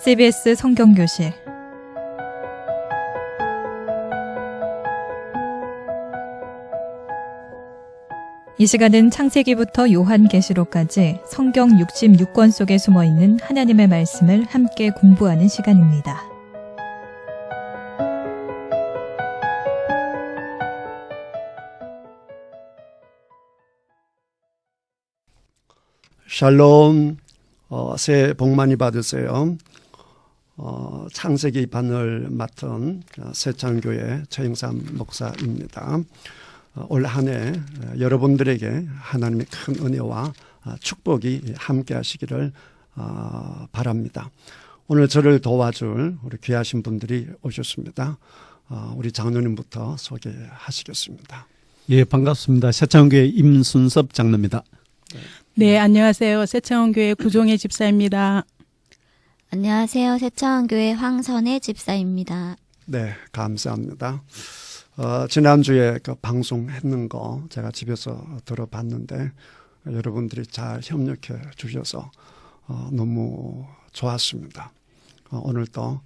CBS 성경교실 이 시간은 창세기부터 요한계시록까지 성경 66권 속에 숨어있는 하나님의 말씀을 함께 공부하는 시간입니다. 샬롬, 새해 복 많이 받으세요. 창세기 반을 맡은 세창교회 최영삼 목사입니다. 올 한 해 여러분들에게 하나님의 큰 은혜와 축복이 함께 하시기를 바랍니다. 오늘 저를 도와줄 우리 귀하신 분들이 오셨습니다. 우리 장로님부터 소개하시겠습니다. 예, 반갑습니다. 세창교회 임순섭 장로입니다. 네, 안녕하세요. 세창원교회 구종혜 집사입니다. 안녕하세요. 세창원교회 황선혜 집사입니다. 네, 감사합니다. 지난주에 그 방송했는 거 제가 집에서 들어봤는데 여러분들이 잘 협력해 주셔서 너무 좋았습니다. 오늘도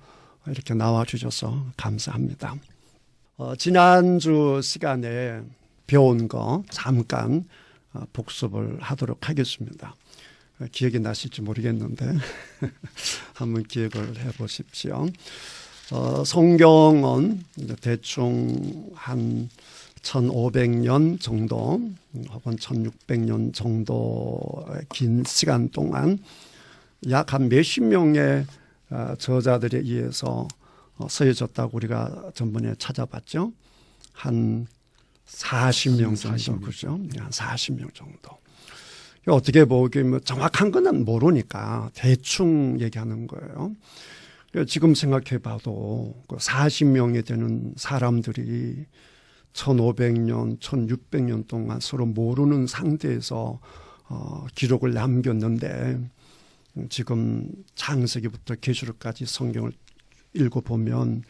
이렇게 나와 주셔서 감사합니다. 지난주 시간에 배운 거 잠깐 복습을 하도록 하겠습니다. 기억이 나실지 모르겠는데 한번 기억을 해보십시오. 성경은 대충 한 1500년 정도 혹은 1600년 정도의 긴 시간 동안 약 한 몇십 명의 저자들에 의해서 쓰여졌다고 우리가 전번에 찾아봤죠. 한 40명 정도, 그죠? 한 40명 정도. 어떻게 보기에 정확한 건 모르니까 대충 얘기하는 거예요. 지금 생각해 봐도 40명이 되는 사람들이 1500년, 1600년 동안 서로 모르는 상태에서 기록을 남겼는데 지금 창세기부터 계시록까지 성경을 읽어보면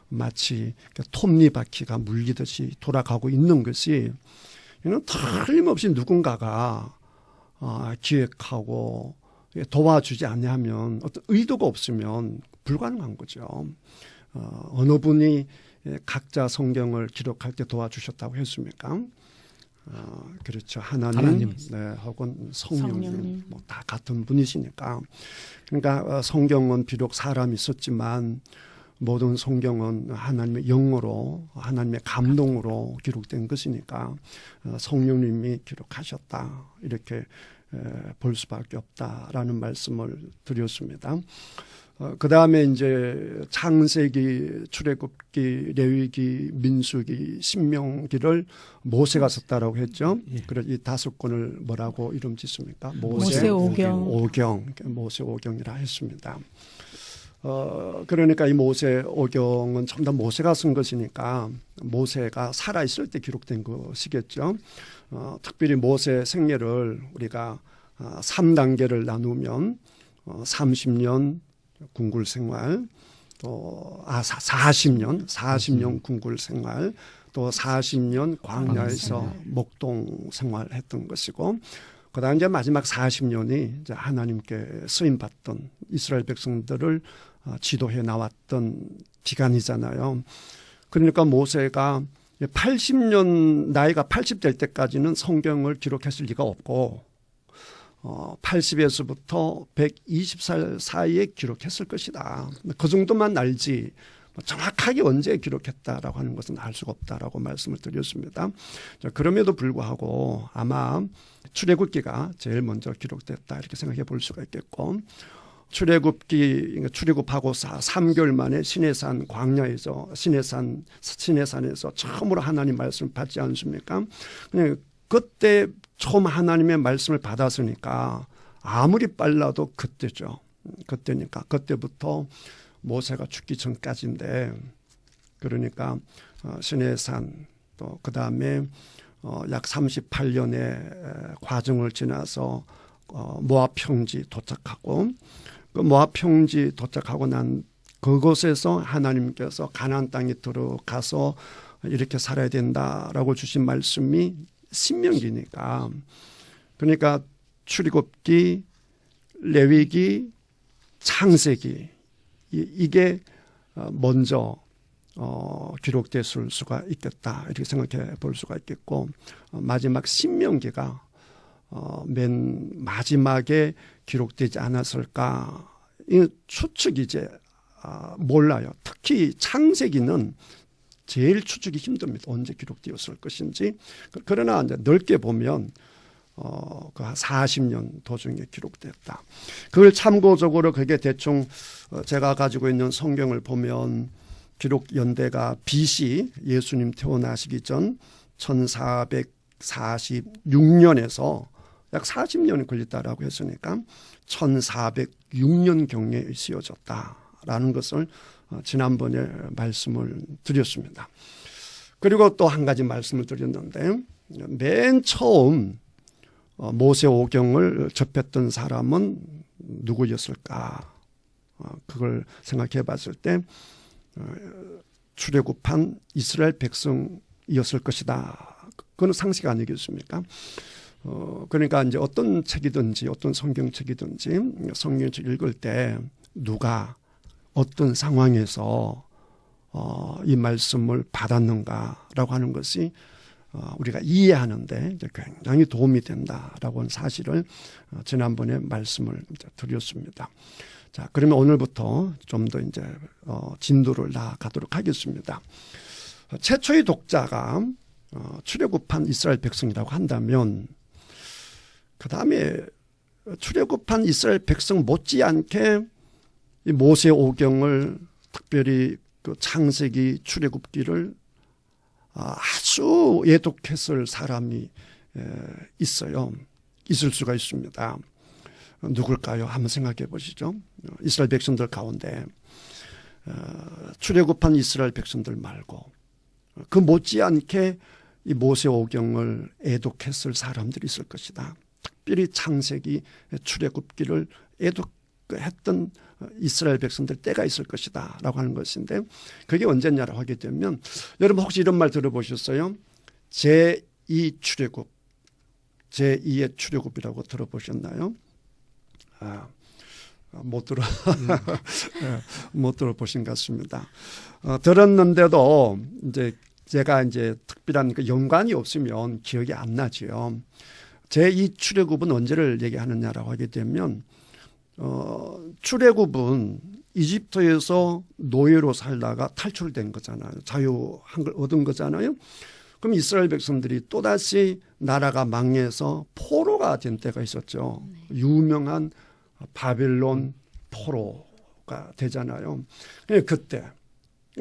마치 톱니바퀴가 물리듯이 돌아가고 있는 것이 이는 틀림없이 누군가가 기획하고 도와주지 않냐면 어떤 의도가 없으면 불가능한 거죠. 어느 분이 각자 성경을 기록할 때 도와주셨다고 했습니까? 그렇죠. 하나님. 네, 혹은 성령님. 뭐 다 같은 분이시니까. 그러니까 성경은 비록 사람이 썼지만 모든 성경은 하나님의 영어로 하나님의 감동으로 기록된 것이니까 성령님이 기록하셨다 이렇게 볼 수밖에 없다라는 말씀을 드렸습니다. 그 다음에 이제 창세기, 출애굽기, 레위기, 민수기, 신명기를 모세가 썼다라고 했죠. 그래서 이 5권을 뭐라고 이름 짓습니까? 모세오경. 모세오경이라 했습니다. 그러니까 이 모세오경은 전부 다 모세가 쓴 것이니까 모세가 살아있을 때 기록된 것이겠죠. 특별히 모세 생애를 우리가 3단계를 나누면 30년 궁굴 생활, 또 40년 궁굴 생활, 또 40년 광야에서 목동 생활했던 것이고, 그다음 이제 마지막 40년이 이제 하나님께 쓰임 받던 이스라엘 백성들을 지도해 나왔던 기간이잖아요. 그러니까 모세가 80년 나이가 80 될 때까지는 성경을 기록했을 리가 없고 80에서부터 120살 사이에 기록했을 것이다. 그 정도만 알지 정확하게 언제 기록했다라고 하는 것은 알 수가 없다라고 말씀을 드렸습니다. 자, 그럼에도 불구하고 아마 출애굽기가 제일 먼저 기록됐다 이렇게 생각해 볼 수가 있겠고, 출애굽하고 3개월 만에 시내산 광야에서 시내산에서 처음으로 하나님 말씀을 받지 않습니까? 그냥 그때 처음 하나님의 말씀을 받았으니까 아무리 빨라도 그때죠. 그때니까 그때부터 모세가 죽기 전까지인데, 그러니까 시내산 또 그 다음에 약 38년의 과정을 지나서 모압 평지 도착하고, 그 모압 평지 도착하고 난 그곳에서 하나님께서 가나안 땅에 들어가서 이렇게 살아야 된다라고 주신 말씀이 신명기니까, 그러니까 출애굽기, 레위기, 창세기 이게 먼저 기록됐을 수가 있겠다 이렇게 생각해 볼 수가 있겠고 마지막 신명기가 맨 마지막에 기록되지 않았을까 이 추측이 이제 몰라요. 특히 창세기는 제일 추측이 힘듭니다. 언제 기록되었을 것인지. 그러나 이제 넓게 보면 그 40년 도중에 기록됐다. 그걸 참고적으로 그게 대충 제가 가지고 있는 성경을 보면 기록 연대가 BC 예수님 태어나시기 전 1446년에서 약 40년이 걸렸다라고 했으니까 1406년경에 쓰여졌다라는 것을 지난번에 말씀을 드렸습니다. 그리고 또 한 가지 말씀을 드렸는데 맨 처음 모세오경을 접했던 사람은 누구였을까? 그걸 생각해 봤을 때 출애굽한 이스라엘 백성이었을 것이다. 그건 상식 아니겠습니까? 그러니까 이제 어떤 책이든지 어떤 성경책이든지 성경책 읽을 때 누가 어떤 상황에서 이 말씀을 받았는가라고 하는 것이 우리가 이해하는데 이제 굉장히 도움이 된다라고 하는 사실을 지난번에 말씀을 드렸습니다. 자, 그러면 오늘부터 좀 더 이제 진도를 나아가도록 하겠습니다. 최초의 독자가 출애굽한 이스라엘 백성이라고 한다면 그 다음에 출애굽한 이스라엘 백성 못지않게 이 모세오경을 특별히 그 창세기 출애굽기를 아주 예독했을 사람이 있어요. 있을 수가 있습니다. 누굴까요? 한번 생각해 보시죠. 이스라엘 백성들 가운데 출애굽한 이스라엘 백성들 말고 그 못지않게 이 모세오경을 애독했을 사람들이 있을 것이다. 특별히 창세기 출애굽기를 애독했던 이스라엘 백성들 때가 있을 것이다 라고 하는 것인데 그게 언제냐라고 하게 되면 여러분 혹시 이런 말 들어보셨어요? 제2 출애굽 제2의 출애굽이라고 들어보셨나요? 못 들어보신 것 같습니다. 들었는데도 이제 제가 이제 특별한 그 연관이 없으면 기억이 안 나지요. 제2 출애굽은 언제를 얘기하느냐라고 하게 되면 출애굽은 이집트에서 노예로 살다가 탈출된 거잖아요. 자유한 걸 얻은 거잖아요. 그럼 이스라엘 백성들이 또다시 나라가 망해서 포로가 된 때가 있었죠. 유명한 바벨론 포로가 되잖아요. 그때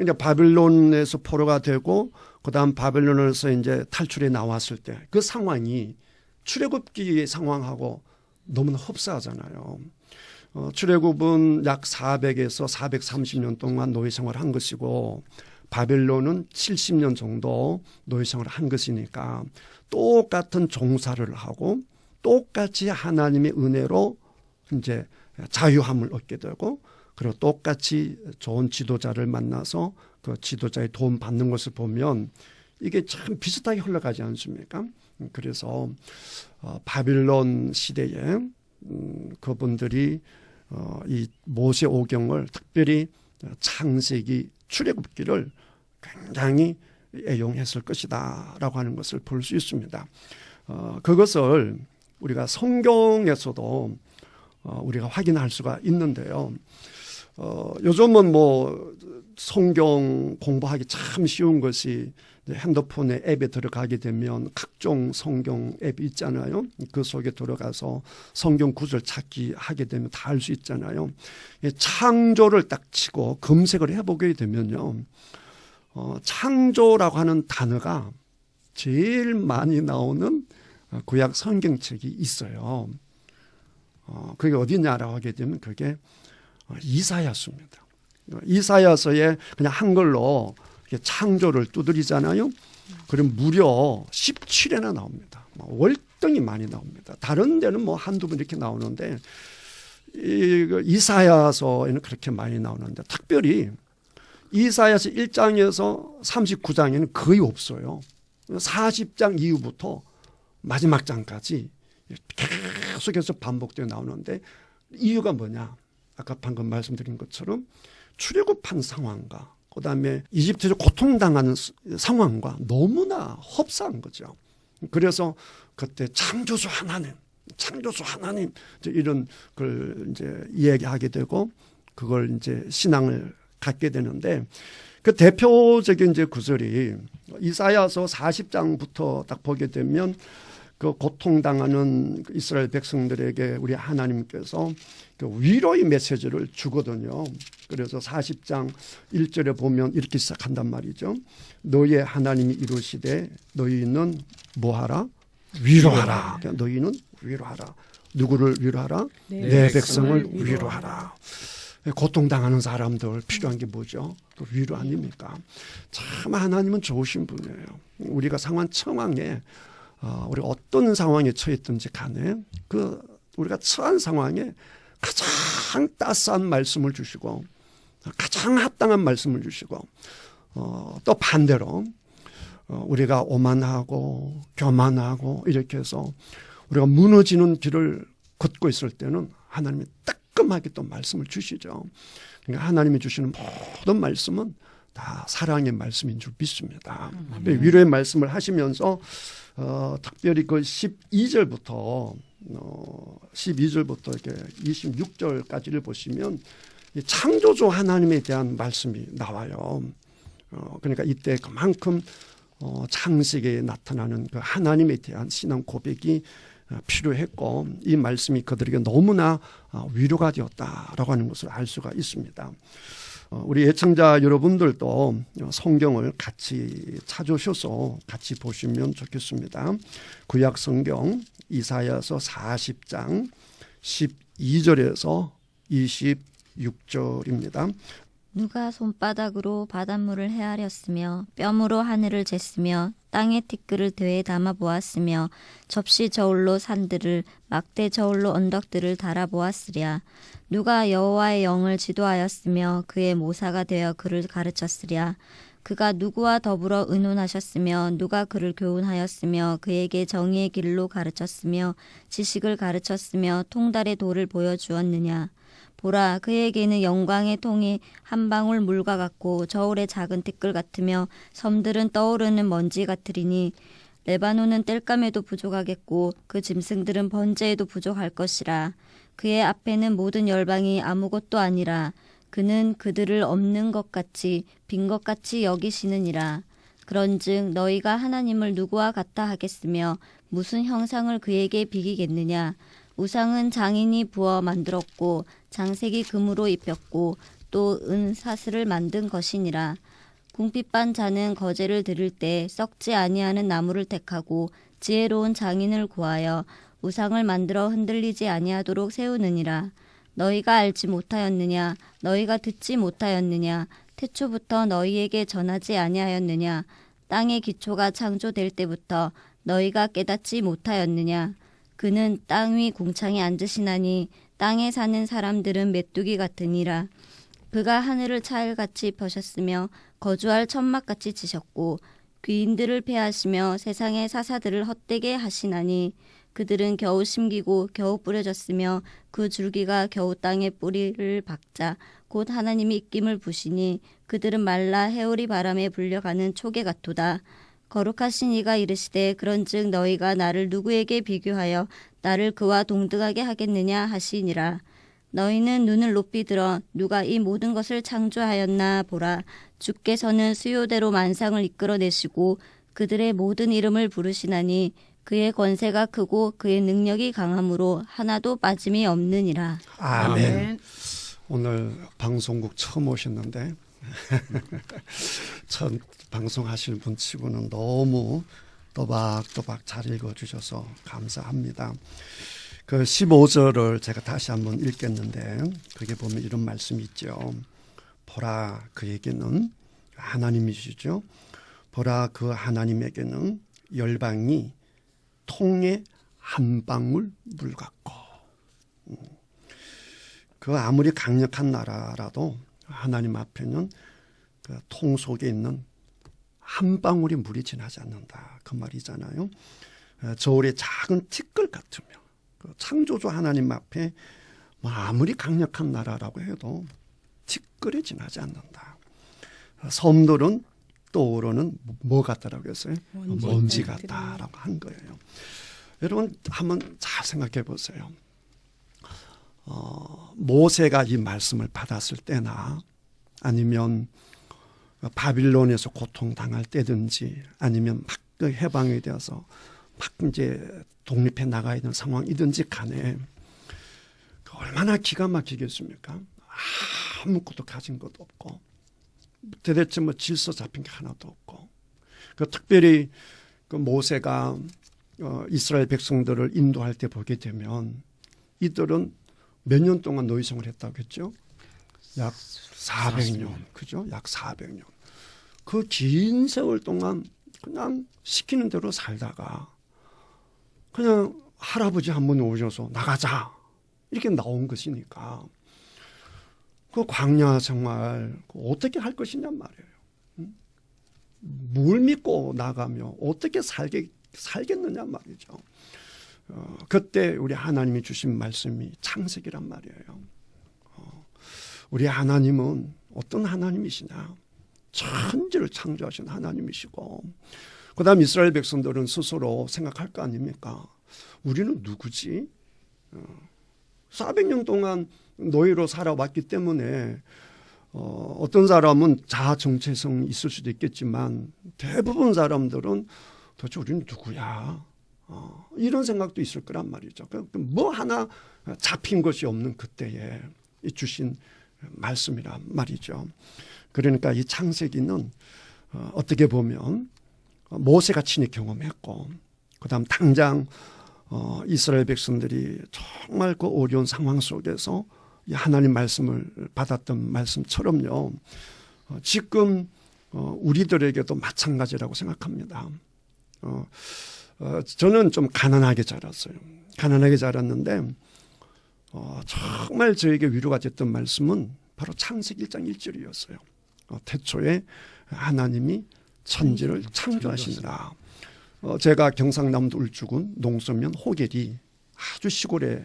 이제 바벨론에서 포로가 되고 그다음 바벨론에서 이제 탈출해 나왔을 때 그 상황이 출애굽기의 상황하고 너무나 흡사하잖아요. 출애굽은 약 400에서 430년 동안 노예 생활을 한 것이고 바벨론은 70년 정도 노예 생활을 한 것이니까 똑같은 종사를 하고 똑같이 하나님의 은혜로 이제 자유함을 얻게 되고 그리고 똑같이 좋은 지도자를 만나서 그 지도자의 도움 받는 것을 보면 이게 참 비슷하게 흘러가지 않습니까? 그래서 바빌론 시대에 그분들이 이 모세오경을 특별히 창세기 출애굽기를 굉장히 애용했을 것이다 라고 하는 것을 볼 수 있습니다. 그것을 우리가 성경에서도 우리가 확인할 수가 있는데요. 요즘은 뭐 성경 공부하기 참 쉬운 것이 핸드폰에 앱에 들어가게 되면 각종 성경 앱이 있잖아요. 그 속에 들어가서 성경 구절 찾기 하게 되면 다 알 수 있잖아요. 창조를 딱 치고 검색을 해보게 되면요. 창조라고 하는 단어가 제일 많이 나오는 구약 성경책이 있어요. 그게 어디냐라고 하게 되면 그게 이사야서입니다. 이사야서에 그냥 한글로 창조를 두드리잖아요. 그럼 무려 17회나 나옵니다. 월등히 많이 나옵니다. 다른 데는 뭐 한두 번 이렇게 나오는데 이사야서에는 그렇게 많이 나오는데 특별히 이사야서 1장에서 39장에는 거의 없어요. 40장 이후부터 마지막 장까지 계속해서 반복되어 나오는데 이유가 뭐냐? 아까 방금 말씀드린 것처럼 출애굽한 상황과 그다음에 이집트에서 고통당하는 상황과 너무나 흡사한 거죠. 그래서 그때 창조주 하나님 이제 이런 걸 이제 이야기하게 되고 그걸 이제 신앙을 갖게 되는데 그 대표적인 이제 구절이 이사야서 40장부터 딱 보게 되면 그 고통당하는 이스라엘 백성들에게 우리 하나님께서 그 위로의 메시지를 주거든요. 그래서 40장 1절에 보면 이렇게 시작한단 말이죠. 너희의 하나님이 이루시되 너희는 뭐하라? 위로하라. 그러니까 너희는 위로하라. 누구를 위로하라? 내 백성을 위로하라. 고통당하는 사람들 필요한 게 뭐죠? 그 위로 아닙니까? 참 하나님은 좋으신 분이에요. 우리가 상황 청황에 우리가 어떤 상황에 처했든지 간에 그 우리가 처한 상황에 가장 따스한 말씀을 주시고 가장 합당한 말씀을 주시고 또 반대로 우리가 오만하고 교만하고 이렇게 해서 우리가 무너지는 길을 걷고 있을 때는 하나님이 따끔하게 또 말씀을 주시죠. 그러니까 하나님이 주시는 모든 말씀은 다 사랑의 말씀인 줄 믿습니다. 위로의 말씀을 하시면서 특별히 그 12절부터 이렇게 26절까지를 보시면 창조주 하나님에 대한 말씀이 나와요. 그러니까 이때 그만큼 창세기에 나타나는 그 하나님에 대한 신앙 고백이 필요했고 이 말씀이 그들에게 너무나 위로가 되었다라고 하는 것을 알 수가 있습니다. 우리 애청자 여러분들도 성경을 같이 찾으셔서 같이 보시면 좋겠습니다. 구약 성경 이사야서 40장 12절에서 26절입니다. 누가 손바닥으로 바닷물을 헤아렸으며 뼘으로 하늘을 쟀으며 땅의 티끌을 되에 담아 보았으며 접시 저울로 산들을 막대 저울로 언덕들을 달아 보았으랴. 누가 여호와의 영을 지도하였으며 그의 모사가 되어 그를 가르쳤으랴. 그가 누구와 더불어 의논하셨으며 누가 그를 교훈하였으며 그에게 정의의 길로 가르쳤으며 지식을 가르쳤으며 통달의 도를 보여주었느냐. 보라, 그에게는 영광의 통이 한 방울 물과 같고 저울의 작은 티끌 같으며 섬들은 떠오르는 먼지 같으리니 레바논은 땔감에도 부족하겠고 그 짐승들은 번제에도 부족할 것이라. 그의 앞에는 모든 열방이 아무것도 아니라 그는 그들을 없는 것 같이 빈 것 같이 여기시느니라. 그런즉 너희가 하나님을 누구와 같다 하겠으며 무슨 형상을 그에게 비기겠느냐. 우상은 장인이 부어 만들었고 장색이 금으로 입혔고 또 은사슬을 만든 것이니라. 궁핍한 자는 거제를 드릴 때 썩지 아니하는 나무를 택하고 지혜로운 장인을 구하여 우상을 만들어 흔들리지 아니하도록 세우느니라. 너희가 알지 못하였느냐? 너희가 듣지 못하였느냐? 태초부터 너희에게 전하지 아니하였느냐? 땅의 기초가 창조될 때부터 너희가 깨닫지 못하였느냐? 그는 땅 위 궁창에 앉으시나니 땅에 사는 사람들은 메뚜기 같으니라. 그가 하늘을 차일같이 펴셨으며 거주할 천막같이 지셨고 귀인들을 패하시며 세상의 사사들을 헛되게 하시나니 그들은 겨우 심기고 겨우 뿌려졌으며 그 줄기가 겨우 땅에 뿌리를 박자 곧 하나님이 입김을 부시니 그들은 말라 해오리 바람에 불려가는 초계 같도다. 거룩하신 이가 이르시되 그런즉 너희가 나를 누구에게 비교하여 나를 그와 동등하게 하겠느냐 하시니라. 너희는 눈을 높이 들어 누가 이 모든 것을 창조하였나 보라. 주께서는 수요대로 만상을 이끌어내시고 그들의 모든 이름을 부르시나니 그의 권세가 크고 그의 능력이 강함으로 하나도 빠짐이 없느니라. 아멘. 오늘 방송국 처음 오셨는데 첫 방송하시는 분 치고는 너무 또박또박 잘 읽어주셔서 감사합니다. 그 15절을 제가 다시 한번 읽겠는데 그게 보면 이런 말씀이 있죠. 보라, 그에게는 하나님이시죠. 보라, 그 하나님에게는 열방이 통에 한 방울 물 같고 그 아무리 강력한 나라라도 하나님 앞에는 그 통 속에 있는 한 방울이 물이 지나지 않는다. 그 말이잖아요. 저울의 작은 티끌 같으며 그 창조주 하나님 앞에 뭐 아무리 강력한 나라라고 해도 티끌이 지나지 않는다. 섬들은 떠오르는 뭐 같다라고 했어요? 먼지 같다라고 한 거예요. 여러분 한번 잘 생각해 보세요. 모세가 이 말씀을 받았을 때나 아니면 바빌론에서 고통당할 때든지 아니면 막 해방이 되어서 막 이제 독립해 나가야 되는 상황이든지 간에 얼마나 기가 막히겠습니까? 아무것도 가진 것도 없고 도대체 뭐 질서 잡힌 게 하나도 없고 특별히 그 모세가 이스라엘 백성들을 인도할 때 보게 되면 이들은 몇 년 동안 노예생활을 했다고 했죠? 약 400년. 그죠? 약 400년. 그 긴 세월 동안 그냥 시키는 대로 살다가 그냥 할아버지 한 분 오셔서 나가자. 이렇게 나온 것이니까 그 광야 생활 어떻게 할 것이냔 말이에요. 뭘 믿고 나가며 어떻게 살겠느냐 말이죠. 그때 우리 하나님이 주신 말씀이 창세기란 말이에요. 우리 하나님은 어떤 하나님이시냐? 천지를 창조하신 하나님이시고 그 다음 이스라엘 백성들은 스스로 생각할 거 아닙니까? 우리는 누구지? 400년 동안 노예로 살아왔기 때문에 어떤 사람은 자아 정체성이 있을 수도 있겠지만 대부분 사람들은 도대체 우리는 누구야? 이런 생각도 있을 거란 말이죠. 뭐 하나 잡힌 것이 없는 그때에 주신 말씀이란 말이죠. 그러니까 이 창세기는 어떻게 보면 모세가 친히 경험했고 그다음 당장 이스라엘 백성들이 정말 그 어려운 상황 속에서 하나님 말씀을 받았던 말씀처럼요. 지금 우리들에게도 마찬가지라고 생각합니다. 저는 좀 가난하게 자랐어요. 가난하게 자랐는데 정말 저에게 위로가 됐던 말씀은 바로 창세기 1장 1절이었어요. 태초에 하나님이 천지를 창조하시니라. 제가 경상남도 울주군 농서면 호계리 아주 시골의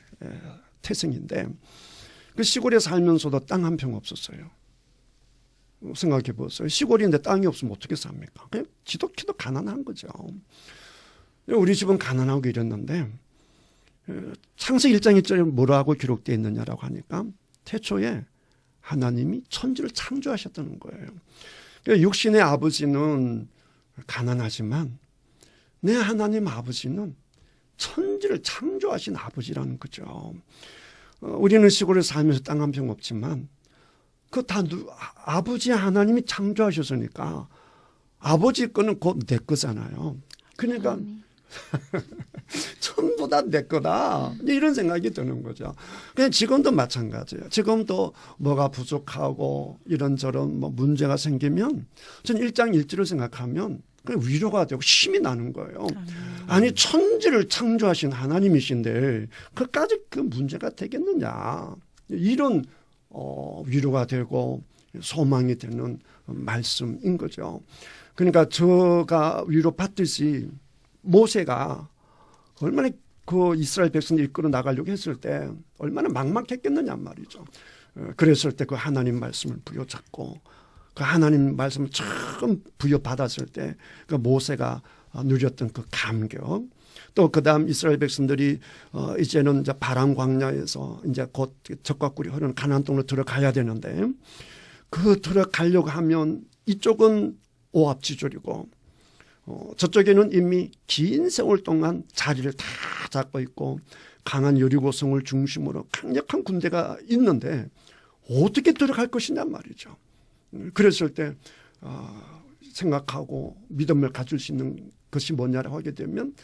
태생인데 그 시골에 살면서도 땅 한 평 없었어요. 생각해 보세요. 시골인데 땅이 없으면 어떻게 삽니까? 그냥 지독히도 가난한 거죠. 우리 집은 가난하고 이랬는데 창세기 1장 1절에 뭐라고 기록되어 있느냐라고 하니까 태초에 하나님이 천지를 창조하셨다는 거예요. 그러니까 육신의 아버지는 가난하지만 내 하나님 아버지는 천지를 창조하신 아버지라는 거죠. 우리는 시골에 살면서 땅 한 평 없지만 그 다 아버지 하나님이 창조하셨으니까 아버지 거는 곧 내 거잖아요. 그러니까 전부 다 내 거다. 이런 생각이 드는 거죠. 그냥 지금도 마찬가지예요. 지금도 뭐가 부족하고 이런저런 뭐 문제가 생기면 저는 1장 1절을 생각하면 그냥 위로가 되고 힘이 나는 거예요. 아니 천지를 창조하신 하나님이신데 그까지 그 문제가 되겠느냐. 이런 위로가 되고 소망이 되는 말씀인 거죠. 그러니까 제가 위로 받듯이 모세가 얼마나 그 이스라엘 백성을 이끌어 나가려고 했을 때 얼마나 막막했겠느냐 말이죠. 그랬을 때 그 하나님 말씀을 부여잡고 그 하나님 말씀을 처음 부여받았을 때 그 모세가 누렸던 그 감격 또 그다음 이스라엘 백성들이 이제는 이제 바람 광야에서 이제 곧 적과 꿀이 흐르는 가나안 땅으로 들어가야 되는데 그 들어가려고 하면 이쪽은 오합지졸이고 저쪽에는 이미 긴 세월 동안 자리를 다 잡고 있고 강한 여리고성을 중심으로 강력한 군대가 있는데 어떻게 들어갈 것이냐 말이죠. 그랬을 때 생각하고 믿음을 가질 수 있는 것이 뭐냐라고 하게 되면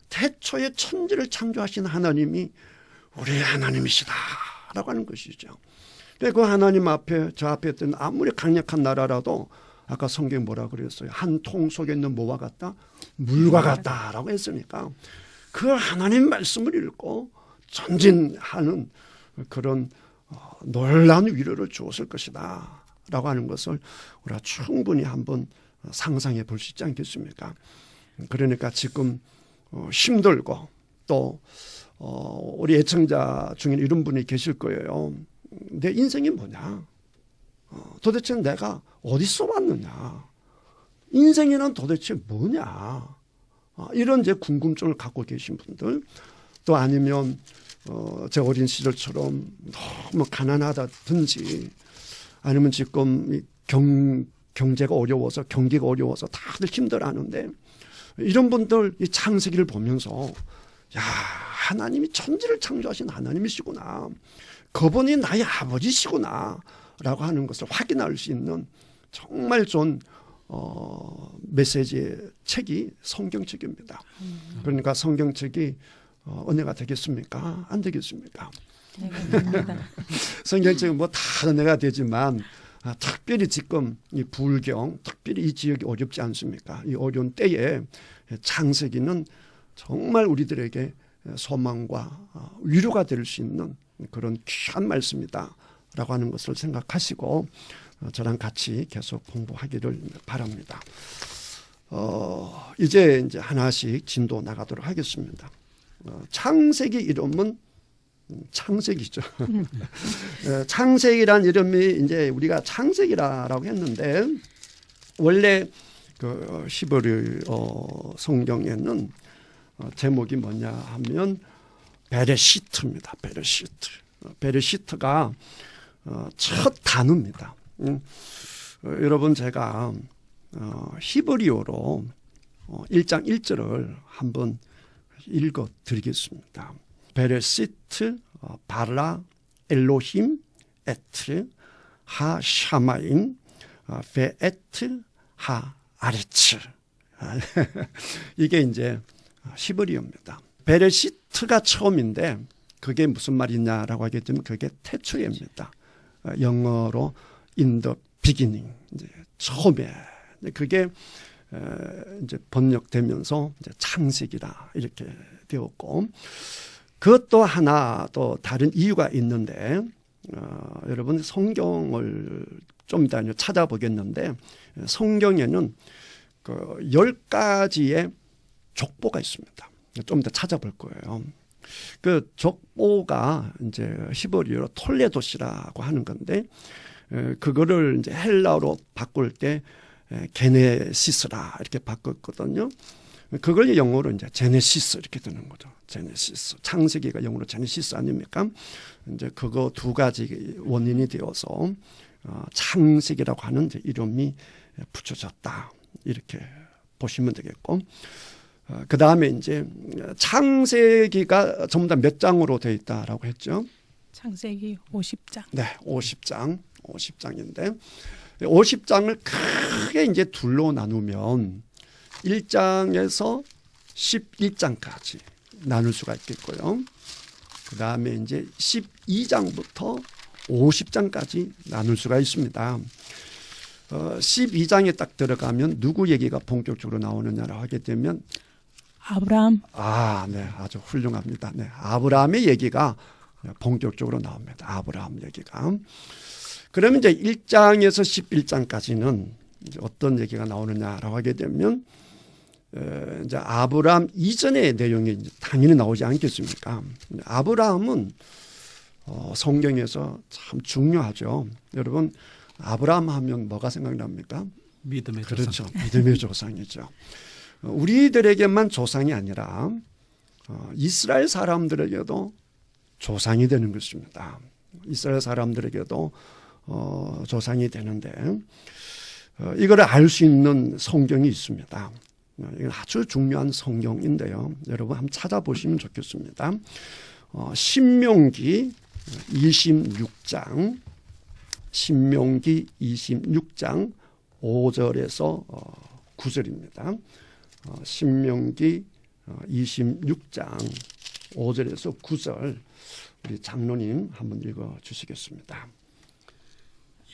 태초에 천지를 창조하신 하나님이 우리의 하나님이시다라고 하는 것이죠. 그 하나님 앞에 저 앞에 있던 아무리 강력한 나라라도 아까 성경에 뭐라 그랬어요? 한 통 속에 있는 뭐와 같다? 물과 같다라고 했으니까 그 하나님 말씀을 읽고 전진하는 그런 놀라운 위로를 주었을 것이다 라고 하는 것을 우리가 충분히 한번 상상해 볼 수 있지 않겠습니까? 그러니까 지금 힘들고 또 우리 애청자 중에 이런 분이 계실 거예요. 내 인생이 뭐냐? 도대체 내가 어디서 왔느냐? 인생이란 도대체 뭐냐? 이런 이제 궁금증을 갖고 계신 분들, 또 아니면 제 어린 시절처럼 너무 가난하다든지, 아니면 지금 경제가 어려워서, 경기가 어려워서 다들 힘들어하는데, 이런 분들 이 창세기를 보면서 야, 하나님이 천지를 창조하신 하나님이시구나, 그분이 나의 아버지시구나 라고 하는 것을 확인할 수 있는 정말 좋은 메시지의 책이 성경책입니다. 그러니까 성경책이 은혜가 되겠습니까? 안 되겠습니까? 성경책은 뭐 다 은혜가 되지만 특별히 지금 이 불경, 특별히 이 지역이 어렵지 않습니까? 이 어려운 때에 창세기는 정말 우리들에게 소망과 위로가 될 수 있는 그런 귀한 말씀이다 라고 하는 것을 생각하시고 저랑 같이 계속 공부하기를 바랍니다. 이제 하나씩 진도 나가도록 하겠습니다. 창세기 이름은 창세기죠. 창세기란 이름이 이제 우리가 창세기라고 했는데, 원래 그 히브리어 성경에는 제목이 뭐냐 하면 베레시트입니다. 베레시트. 베레시트가 첫 단어입니다. 여러분, 제가 히브리어로 1장 1절을 한번 읽어 드리겠습니다. 베레시트 바라 엘로힘 에트 하 샤마임 베에트 하 아레츠. 이게 이제 히브리어입니다. 베레시트가 처음인데 그게 무슨 말이냐라고 하게 되면 그게 태초입니다. 영어로 in the beginning, 이제 처음에. 그게 이제 번역되면서 이제 창세기라 이렇게 되었고, 그것도 하나 또 다른 이유가 있는데, 여러분 성경을 좀 이따 찾아보겠는데, 성경에는 그 10가지의 족보가 있습니다. 좀 더 찾아볼 거예요. 그 족보가 이제 히브리어로 톨레도시라고 하는 건데, 그거를 이제 헬라어로 바꿀 때 게네시스라 이렇게 바꿨거든요. 그걸 영어로 이제 제네시스 이렇게 되는 거죠. 제네시스. 창세기가 영어로 제네시스 아닙니까? 이제 그거 두 가지 원인이 되어서 창세기라고 하는 이제 이름이 붙여졌다. 이렇게 보시면 되겠고, 그 다음에 이제 창세기가 전부 다 몇 장으로 되어 있다라고 했죠? 창세기 50장. 네, 50장인데 50장을 크게 이제 둘로 나누면 1장에서 11장까지 나눌 수가 있겠고요. 그 다음에 이제 12장부터 50장까지 나눌 수가 있습니다. 12장에 딱 들어가면 누구 얘기가 본격적으로 나오느냐라고 하게 되면 아브라함. 네, 아주 훌륭합니다. 네, 아브라함의 얘기가 본격적으로 나옵니다. 아브라함 얘기가. 그러면 이제 1장에서 11장까지는 이제 어떤 얘기가 나오느냐라고 하게 되면 이제 아브라함 이전의 내용이 이제 당연히 나오지 않겠습니까? 아브라함은 성경에서 참 중요하죠. 여러분, 아브라함 하면 뭐가 생각납니까? 믿음의 그렇죠. 조상. 믿음의 조상이죠. 우리들에게만 조상이 아니라 이스라엘 사람들에게도 조상이 되는 것입니다. 이스라엘 사람들에게도 조상이 되는데, 이걸 알 수 있는 성경이 있습니다. 이건 아주 중요한 성경인데요. 여러분 한번 찾아보시면 좋겠습니다. 신명기 26장, 신명기 26장 5절에서 9절입니다. 신명기 26장 5절에서 9절 우리 장로님 한번 읽어 주시겠습니다.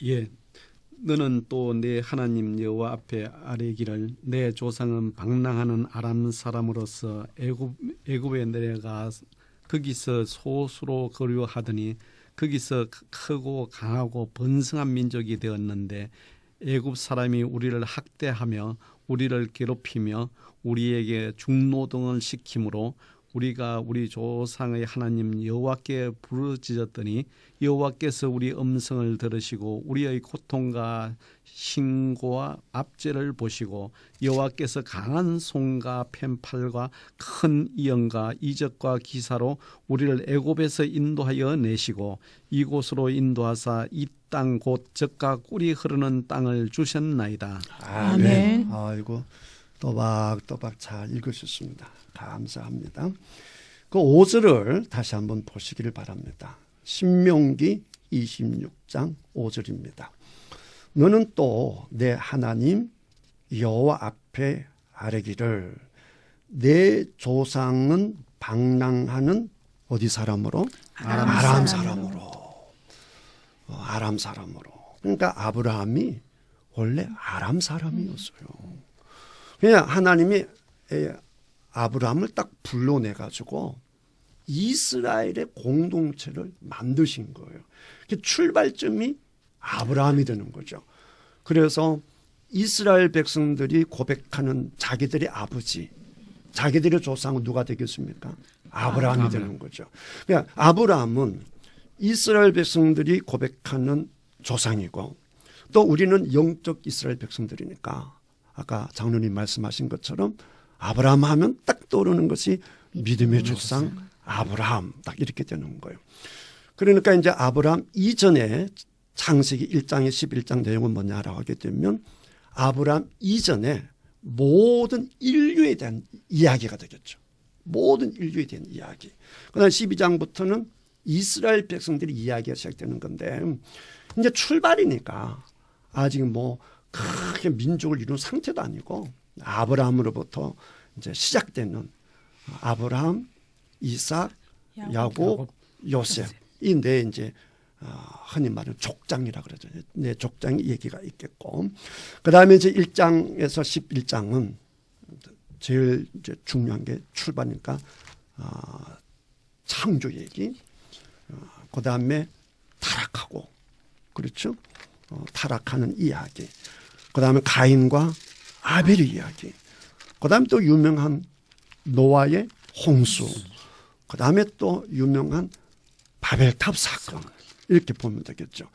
예, 너는 또 내 하나님 여호와 앞에 아뢰기를 내 조상은 방랑하는 아람 사람으로서 애굽에 내려가 거기서 소수로 거류하더니 거기서 크고 강하고 번성한 민족이 되었는데 애굽 사람이 우리를 학대하며 우리를 괴롭히며 우리에게 중노동을 시키므로 우리가 우리 조상의 하나님 여호와께 부르짖었더니 여호와께서 우리 음성을 들으시고 우리의 고통과 신고와 압제를 보시고 여호와께서 강한 손과 펜팔과 큰 이언과 이적과 기사로 우리를 애굽에서 인도하여 내시고 이곳으로 인도하사 이 땅 곧 젖과 꿀이 흐르는 땅을 주셨나이다. 아멘. 아이고 또박또박 잘 읽으셨습니다. 감사합니다. 그 5절을 다시 한번 보시기를 바랍니다. 신명기 26장 5절입니다. 너는 또 내 하나님 여호와 앞에 아뢰기를 내 조상은 방랑하는 어디 사람으로? 아람 사람으로. 아람 사람으로. 그러니까 아브라함이 원래 아람 사람이었어요. 그냥 하나님이 아브라함을 딱 불러내 가지고 이스라엘의 공동체를 만드신 거예요. 출발점이 아브라함이 되는 거죠. 그래서 이스라엘 백성들이 고백하는 자기들의 아버지, 자기들의 조상은 누가 되겠습니까? 아브라함이 되는 거죠. 그러니까 아브라함은 이스라엘 백성들이 고백하는 조상이고 또 우리는 영적 이스라엘 백성들이니까 아까 장로님 말씀하신 것처럼 아브라함 하면 딱 떠오르는 것이 믿음의 조상 아브라함 딱 이렇게 되는 거예요. 그러니까 이제 아브라함 이전에 창세기 1장에 11장 내용은 뭐냐라고 하게 되면 아브라함 이전에 모든 인류에 대한 이야기가 되겠죠. 모든 인류에 대한 이야기. 그다음 12장부터는 이스라엘 백성들의 이야기가 시작되는 건데 이제 출발이니까 아직 뭐 크게 민족을 이룬 상태도 아니고 아브라함으로부터 이제 시작되는 아브라함, 이삭, 야곱, 요셉 이 내 이제 흔히 말하는 족장이라 그러죠. 내 족장의 얘기가 있겠고 그다음에 이제 1장에서 11장은 제일 이제 중요한 게 출발이니까 창조 얘기. 그다음에 타락하고 그렇죠. 타락하는 이야기. 그다음에 가인과 아벨의 이야기. 그다음에 또 유명한 노아의 홍수. 그다음에 또 유명한 바벨탑 사건. 이렇게 보면 되겠죠.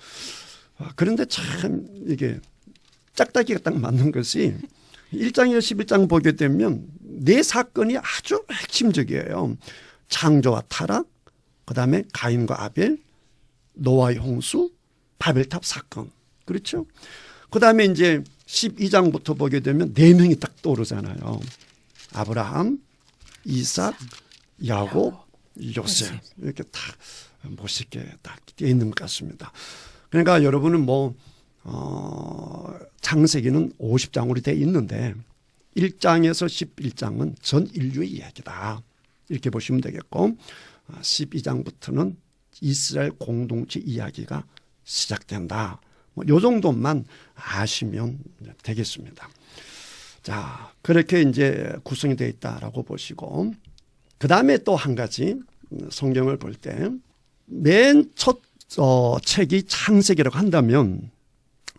그런데 참 이게 짝다기가 딱 맞는 것이 1장에서 11장 보게 되면 네 사건이 아주 핵심적이에요. 창조와 타락, 그다음에 가인과 아벨, 노아의 홍수, 바벨탑 사건. 그렇죠? 그다음에 이제 12장부터 보게 되면 네 명이 딱 떠오르잖아요. 아브라함, 이삭, 야곱, 요셉. 이렇게 다 멋있게 딱 되어 있는 것 같습니다. 그러니까 여러분은 뭐 창세기는 50장으로 되어 있는데 1장에서 11장은 전 인류의 이야기다. 이렇게 보시면 되겠고 12장부터는 이스라엘 공동체 이야기가 시작된다. 뭐 요 정도만 아시면 되겠습니다. 자, 그렇게 이제 구성이 되어 있다라고 보시고 그 다음에 또 한 가지 성경을 볼 때 맨 첫 책이 창세기라고 한다면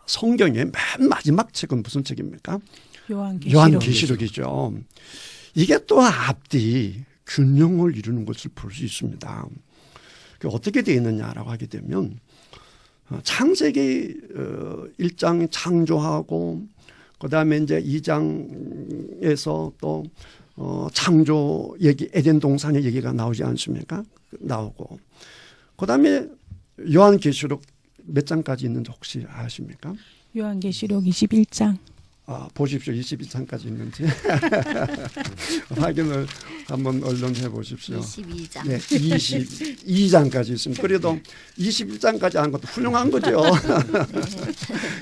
성경의 맨 마지막 책은 무슨 책입니까? 요한계시록이죠. 이게 또 앞뒤 균형을 이루는 것을 볼 수 있습니다. 어떻게 되어 있느냐라고 하게 되면 창세기 1장 창조하고 그다음에 이제 2장에서 또 창조 얘기 에덴 동산의 얘기가 나오지 않습니까? 나오고 그다음에 요한계시록 몇 장까지 있는지 혹시 아십니까? 요한계시록 21장. 보십시오. 22장까지 있는지 확인을 한번 얼른 해보십시오. 22장. 네, 22장까지 있습니다. 그래도 21장까지 한 것도 훌륭한 거죠.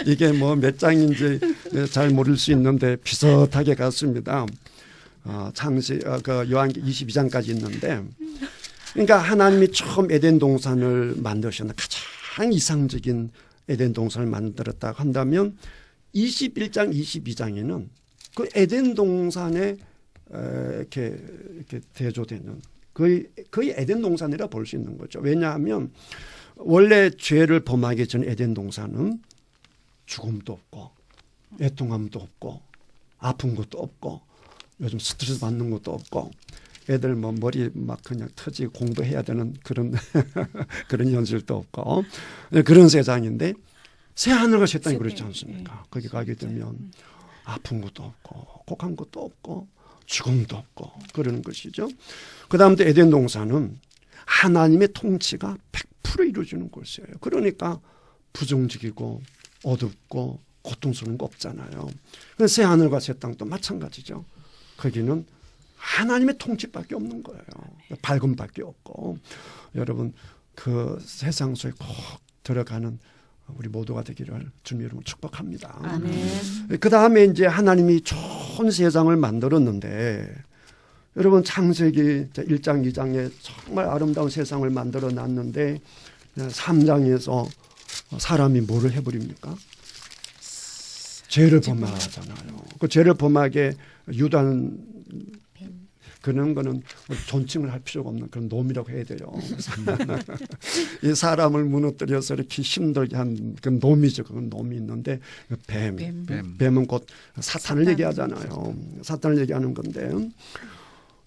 이게 뭐 몇 장인지 잘 모를 수 있는데 비슷하게 갔습니다. 그 요한 22장까지 있는데, 그러니까 하나님이 처음 에덴 동산을 만드셨는 가장 이상적인 에덴 동산을 만들었다고 한다면 21장, 22장에는 그 에덴 동산에 이렇게 대조되는 거의 에덴 동산이라 볼 수 있는 거죠. 왜냐하면 원래 죄를 범하기 전 에덴 동산은 죽음도 없고 애통함도 없고 아픈 것도 없고 요즘 스트레스 받는 것도 없고 애들 뭐 머리 막 그냥 터지고 공부해야 되는 그런 그런 현실도 없고 그런 세상인데 새 하늘과 새 땅이 그렇지 않습니까? 거기 가게 되면 아픈 것도 없고 곡한 것도 없고 죽음도 없고 그러는 것이죠. 그 다음 또 에덴 동산은 하나님의 통치가 100% 이루어지는 곳이에요. 그러니까 부정적이고 어둡고 고통스러운 거 없잖아요. 새 하늘과 새 땅도 마찬가지죠. 거기는 하나님의 통치밖에 없는 거예요. 밝음밖에 없고 여러분 그 세상 속에 꼭 들어가는 우리 모두가 되기를 주님 이름으로 축복합니다. 아멘. 그 다음에 이제 하나님이 좋은 세상을 만들었는데 여러분 창세기 1장 2장에 정말 아름다운 세상을 만들어 놨는데 3장에서 사람이 뭐를 해버립니까? 죄를 범하잖아요. 그 죄를 범하게 유다는 그런 거는 존칭을 할 필요가 없는 그런 놈이라고 해야 돼요. 이 사람을 무너뜨려서 이렇게 힘들게 한 그 놈이죠. 그건 놈이 있는데 뱀은 곧 사탄을 얘기하잖아요. 사탄을 얘기하는 건데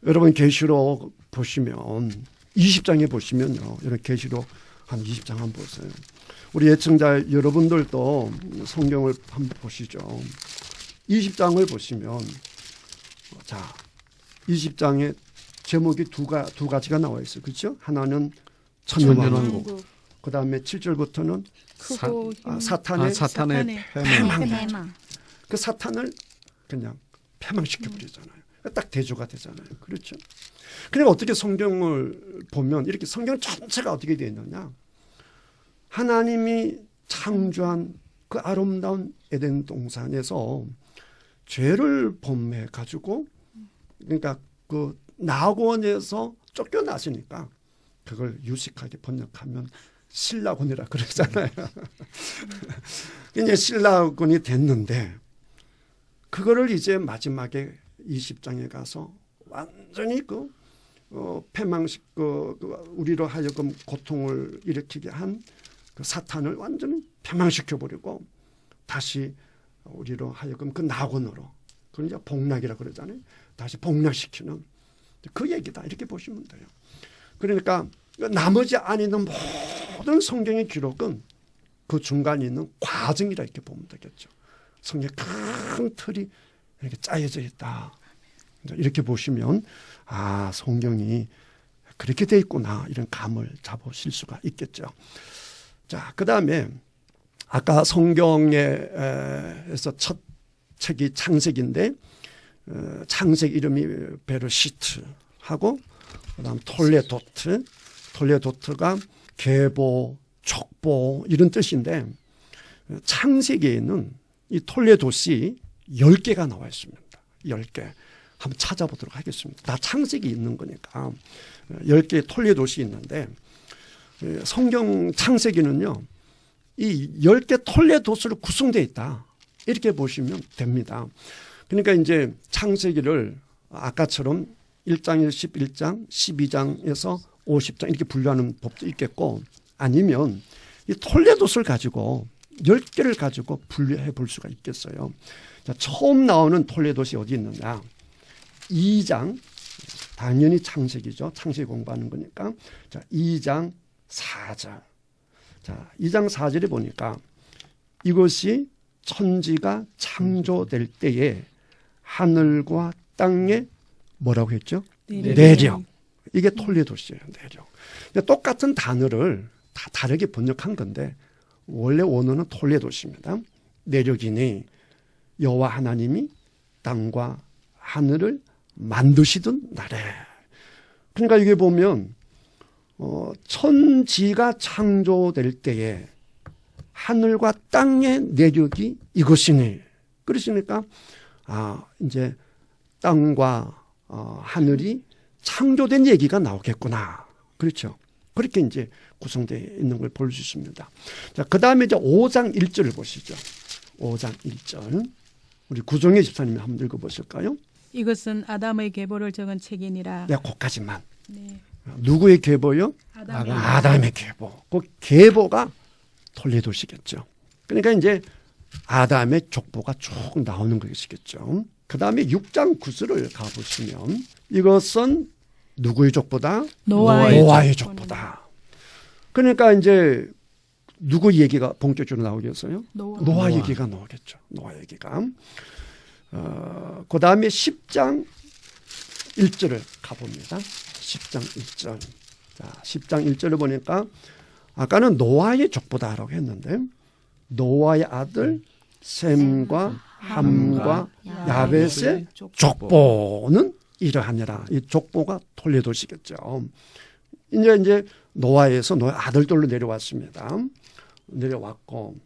여러분 계시록 보시면 20장에 보시면요. 여러분 계시록 한 20장 한번 보세요. 우리 예청자 여러분들도 성경을 한번 보시죠. 20장을 보시면 자 20장에 제목이 두 가지가 나와 있어요. 그렇죠? 하나는 천년왕국. 그 다음에 7절부터는 사탄의 패망. 그 사탄을 그냥 패망시켜버리잖아요. 딱 대조가 되잖아요. 그렇죠? 그러니까 어떻게 성경을 보면 이렇게 성경 전체가 어떻게 되어 있느냐. 하나님이 창조한 그 아름다운 에덴 동산에서 죄를 범해 가지고 그러니까 그 낙원에서 쫓겨나시니까 그걸 유식하게 번역하면 신라곤이라 그러잖아요. 이제 신라곤이 됐는데 그거를 이제 마지막에 20장에 가서 완전히 패망식 우리로 하여금 고통을 일으키게 한 그 사탄을 완전히 패망시켜 버리고 다시 우리로 하여금 그 낙원으로 그걸 이제 복락이라 그러잖아요. 다시 복락시키는 그 얘기다 이렇게 보시면 돼요. 그러니까 나머지 안에 있는 모든 성경의 기록은 그 중간에 있는 과정이라 이렇게 보면 되겠죠. 성경의 큰 틀이 이렇게 짜여져 있다. 이렇게 보시면 아 성경이 그렇게 돼 있구나 이런 감을 잡으실 수가 있겠죠. 자, 그 다음에 아까 성경에서 첫 책이 창세기인데 창세기 이름이 베르시트하고 그다음 톨레도트가 계보, 족보 이런 뜻인데 창세기에는 이 톨레도시 10개가 나와 있습니다. 10개. 한번 찾아보도록 하겠습니다. 다 창세기 있는 거니까 10개의 톨레도시 있는데 성경 창세기는요. 이 10개 톨레도스로 구성되어 있다. 이렇게 보시면 됩니다. 그러니까 이제 창세기를 아까처럼 1장에서 11장, 12장에서 50장 이렇게 분류하는 법도 있겠고 아니면 이 톨레도스를 가지고 10개를 가지고 분류해 볼 수가 있겠어요. 자, 처음 나오는 톨레도시 어디 있느냐. 2장, 당연히 창세기죠. 창세기 공부하는 거니까. 자, 2장 4절. 자, 2장 4절에 보니까 이것이 천지가 창조될 때에 하늘과 땅에 뭐라고 했죠? 내력. 이게 톨레도시예요. 내력. 똑같은 단어를 다 다르게 번역한 건데 원래 원어는 톨레도시입니다. 내력이니 여호와 하나님이 땅과 하늘을 만드시던 날에. 그러니까 이게 보면 천지가 창조될 때에 하늘과 땅의 내력이 이것이니. 그러시니까 이제 땅과 하늘이 창조된 얘기가 나오겠구나. 그렇죠. 그렇게 이제 구성되어 있는 걸 볼 수 있습니다. 자, 그 다음에 이제 5장 1절을 보시죠. 5장 1절. 우리 구정혜 집사님이 한번 읽어보실까요? 이것은 아담의 계보를 적은 책이니라. 네, 그까지만. 네. 누구의 계보요? 아담의 계보. 그 계보가 톨레도시겠죠. 그러니까 이제 아담의 족보가 쭉 나오는 것이겠죠. 그 다음에 6장 9절을 가보시면 이것은 누구의 족보다? 노아의 노아의 족보는. 족보다. 그러니까 이제 누구 얘기가 본격적으로 나오겠어요? 노아. 노아 노아. 얘기가 나오겠죠. 노아 얘기가. 그 다음에 10장 1절을 가봅니다. 10장 1절. 자, 10장 1절을 보니까 아까는 노아의 족보다라고 했는데 노아의 아들 셈과 함과 야벳의 족보는 이러하니라. 이 족보가 톨레도시겠죠. 이제 노아에서 노아 아들들로 내려왔습니다. 내려왔고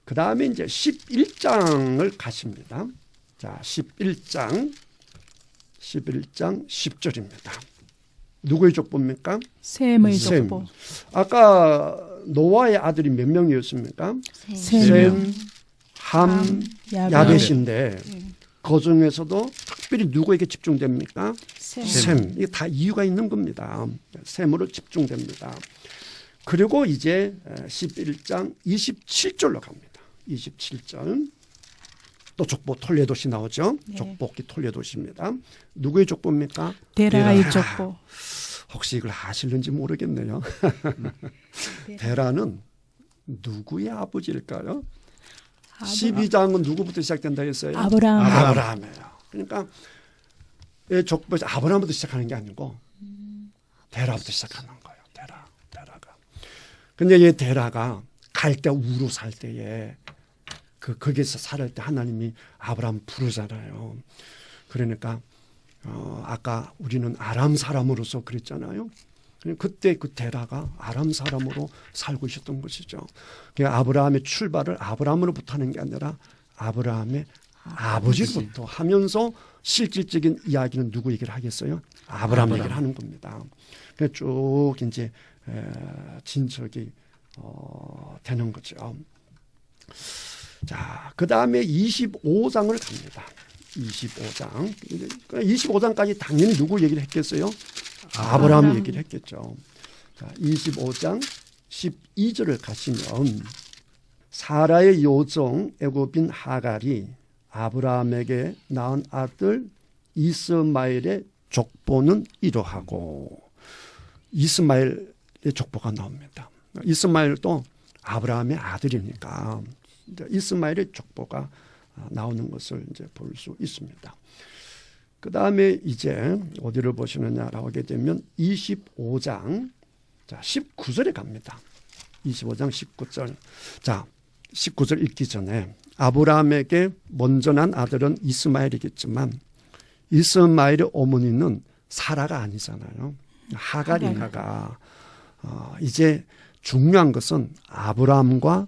그 다음에 이제 11장을 가십니다. 자, 11장 10절입니다. 누구의 족보입니까? 셈의 셈. 족보. 아까 노아의 아들이 몇 명이었습니까? 셈, 함, 야벳인데 그 중에서도 특별히 누구에게 집중됩니까? 셈. 이게 다 이유가 있는 겁니다. 셈으로 집중됩니다. 그리고 이제 11장 27절로 갑니다. 27절. 또 족보 톨레도시 나오죠. 네. 족보기 톨레도시입니다. 누구의 족보입니까? 데라의 족보. 혹시 이걸 아실는지 모르겠네요. 데라는 누구의 아버지일까요? 12장은 누구부터 시작된다 했어요? 아브라함. 아브라함이에요. 그러니까 이 족보에서 아브라함부터 시작하는 게 아니고 데라부터 시작하는 거예요. 데라가. 근데 이 데라가 갈대 우로 살 때에 거기서 살을 때 하나님이 아브라함 부르잖아요. 그러니까 아까 우리는 아람 사람으로서 그랬잖아요. 그때 그 데라가 아람 사람으로 살고 있었던 것이죠. 아브라함의 출발을 아브라함으로부터 하는 게 아니라 아브라함의 아버지로부터 하면서 실질적인 이야기는 누구 얘기를 하겠어요? 아브라함 얘기를 하는 겁니다. 쭉 이제 진척이 되는 거죠. 자, 그 다음에 25장을 갑니다. 25장. 25장까지 당연히 누구 얘기를 했겠어요? 아브라함 얘기를 했겠죠. 자, 25장 12절을 가시면 사라의 요정 애굽인 하갈이 아브라함에게 낳은 아들 이스마엘의 족보는 이러하고 이스마엘의 족보가 나옵니다. 이스마엘도 아브라함의 아들이니까 이스마엘의 족보가 나오는 것을 이제 볼 수 있습니다. 그 다음에 이제 어디를 보시느냐라고 하게 되면 25장 자 19절에 갑니다. 25장 19절. 자 19절 읽기 전에 아브라함에게 먼저 난 아들은 이스마엘이겠지만 이스마엘의 어머니는 사라가 아니잖아요. 하갈이니까 이제 중요한 것은 아브라함과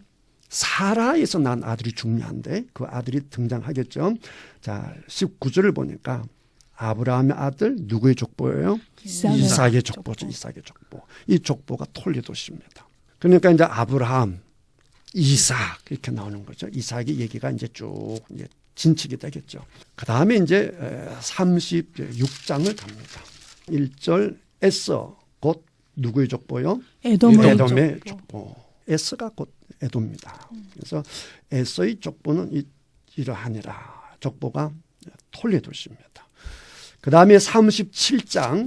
사라에서 난 아들이 중요한데 그 아들이 등장하겠죠. 자 19절을 보니까 아브라함의 아들 누구의 족보예요? 이삭의 족보죠. 이삭의 족보. 이 족보가 톨레도시입니다. 그러니까 이제 아브라함, 이삭 이렇게 나오는 거죠. 이삭의 얘기가 이제 쭉 이제 진척이 되겠죠. 그 다음에 이제 36장을 갑니다. 1절 에서 곧 누구의 족보요? 에돔의 족보. 에서가 곧 에돔입니다. 그래서 에서의 족보는 이러하니라. 족보가 톨레도시입니다. 그 다음에 37장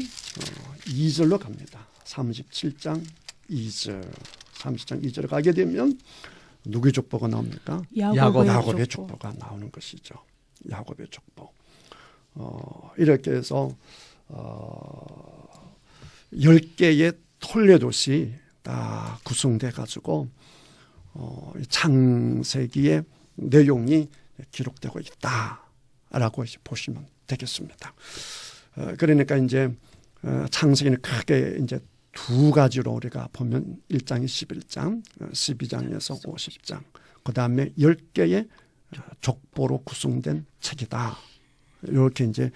2절로 갑니다. 37장 2절. 30장 2절에 가게 되면 누구의 족보가 나옵니까? 야곱의 족보가 나오는 것이죠. 야곱의 족보. 이렇게 해서 10개의 톨레도시 다 구성돼 가지고 창세기의 내용이 기록되고 있다라고 보시면 되겠습니다. 그러니까 이제 창세기는 크게 이제 두 가지로 우리가 보면 1장이 11장, 12장에서 50장, 그 다음에 10개의 족보로 구성된 책이다. 이렇게 이제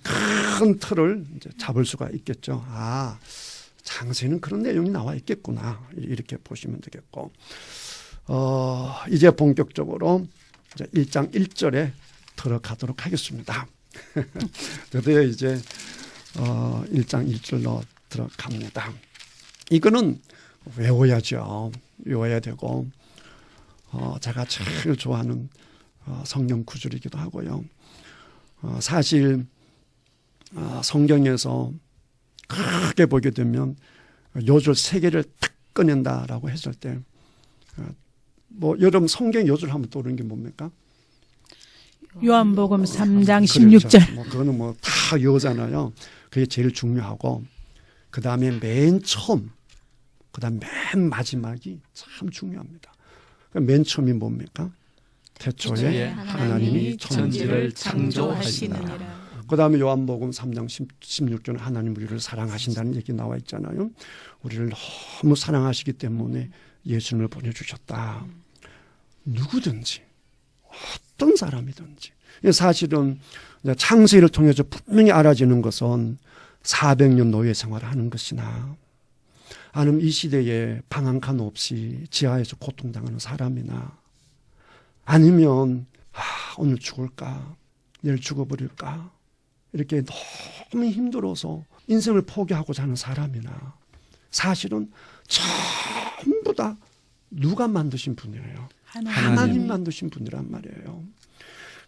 큰 틀을 이제 잡을 수가 있겠죠. 아, 창세기는 그런 내용이 나와 있겠구나. 이렇게 보시면 되겠고, 이제 본격적으로 이제 1장 1절에 들어가도록 하겠습니다. 드디어 이제 1장 1절로 들어갑니다. 이거는 외워야죠. 외워야 되고 제가 제일 좋아하는 성경 구절이기도 하고요. 사실 성경에서 크게 보게 되면 요절 3개를 탁 꺼낸다라고 했을 때 뭐 여러분 성경 요절 하면 떠오르는 게 뭡니까? 요한복음 3장 그렇죠. 16절. 뭐 그거는 뭐 다 요잖아요. 그게 제일 중요하고 그 다음에 맨 처음, 그 다음 맨 마지막이 참 중요합니다. 맨 처음이 뭡니까? 태초에 하나님이 천지를 창조하시니라. 그 다음에 요한복음 3장 16절은 하나님 우리를 사랑하신다는 얘기 나와 있잖아요. 우리를 너무 사랑하시기 때문에 예수님을 보내주셨다. 누구든지 어떤 사람이든지 사실은 창세기를 통해서 분명히 알아지는 것은 400년 노예 생활을 하는 것이나 아니면 이 시대에 방 한 칸 없이 지하에서 고통당하는 사람이나 아니면 오늘 죽을까 내일 죽어버릴까 이렇게 너무 힘들어서 인생을 포기하고자 하는 사람이나 사실은 전부 다 누가 만드신 분이에요? 하나님 만드신 분이란 말이에요.